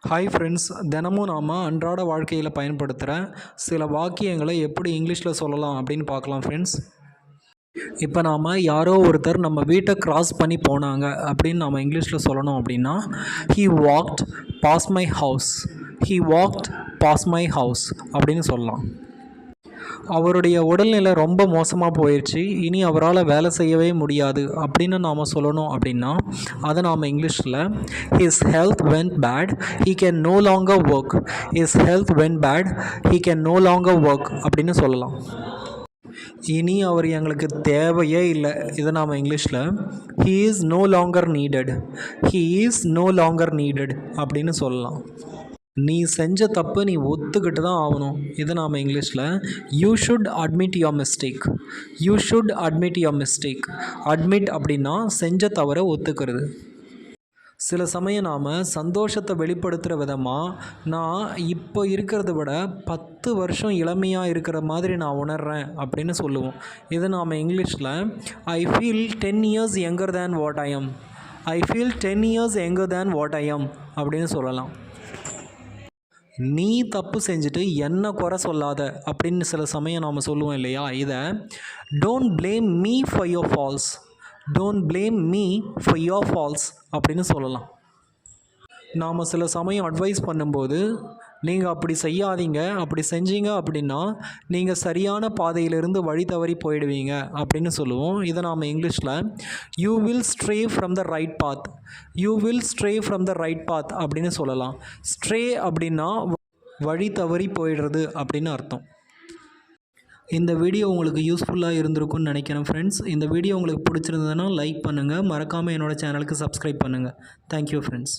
Hi friends, தினமும் நாம் அன்றாட வாழ்க்கையில் பயன்படுத்துகிற சில வாக்கியங்களை எப்படி இங்கிலீஷில் சொல்லலாம் அப்படின்னு பார்க்கலாம் ஃப்ரெண்ட்ஸ். இப்போ நாம் யாரோ ஒருத்தர் நம்ம வீட்டை கிராஸ் பண்ணி போனாங்க அப்படின்னு நம்ம இங்கிலீஷில் சொல்லணும் அப்படின்னா he walked past my house, he walked past my house அப்படின்னு சொல்லலாம். அவருடைய உடல்நிலை ரொம்ப மோசமாக போயிடுச்சு, இனி அவரால் வேலை செய்யவே முடியாது அப்படின்னு நாம் சொல்லணும் அப்படின்னா அதை நாம் இங்கிலீஷில் his health went bad, he can no longer work, his health went bad, he can no longer work அப்படின்னு சொல்லலாம். இனி அவர் எங்களுக்கு தேவையே இல்லை, இதை நாம் இங்கிலீஷில் he is no longer needed, he is no longer needed அப்படின்னு சொல்லலாம். நீ செஞ்ச தப்பு நீ ஒத்துக்கிட்டு தான் ஆகணும், இதை நாம் இங்கிலீஷில் you should admit your mistake, you should admit your mistake. Admit அப்படின்னா செஞ்ச தவறை ஒத்துக்கிறது. சில சமயம் நாம் சந்தோஷத்தை வெளிப்படுத்துகிற விதமாக நான் இப்போ இருக்கிறத விட 10 வருஷம் இளமையாக இருக்கிற மாதிரி நான் உணர்கிறேன் அப்படின்னு சொல்லுவோம். இதை நாம் இங்கிலீஷில் I feel 10 years younger than what I am, I feel 10 years younger than what I am அப்படின்னு சொல்லலாம். நீ தப்பு செஞ்சுட்டு என்ன குறை சொல்லாத அப்படின்னு சில சமயம் நாம் சொல்லுவோம் இல்லையா, இதை don't blame me for your faults, don't blame me for your faults அப்படின்னு சொல்லலாம். நாம் சில சமயம் அட்வைஸ் பண்ணும்போது நீங்கள் அப்படி செய்யாதீங்க, அப்படி செஞ்சீங்க அப்படின்னா நீங்கள் சரியான பாதையிலிருந்து வழி தவறி போயிடுவீங்க அப்படின்னு சொல்லுவோம். இதை நாம் இங்கிலீஷில் you will stray from the right path, you will stray from the right path அப்படின்னு சொல்லலாம். ஸ்ட்ரே அப்படின்னா வழி தவறி போயிடுறது அப்படின்னு அர்த்தம். இந்த வீடியோ உங்களுக்கு யூஸ்ஃபுல்லாக இருந்திருக்கும்னு நினைக்கிறேன் ஃப்ரெண்ட்ஸ். இந்த வீடியோ உங்களுக்கு பிடிச்சிருந்ததுன்னா லைக் பண்ணுங்கள், மறக்காமல் என்னோடய சேனலுக்கு சப்ஸ்கிரைப் பண்ணுங்கள். Thank you friends.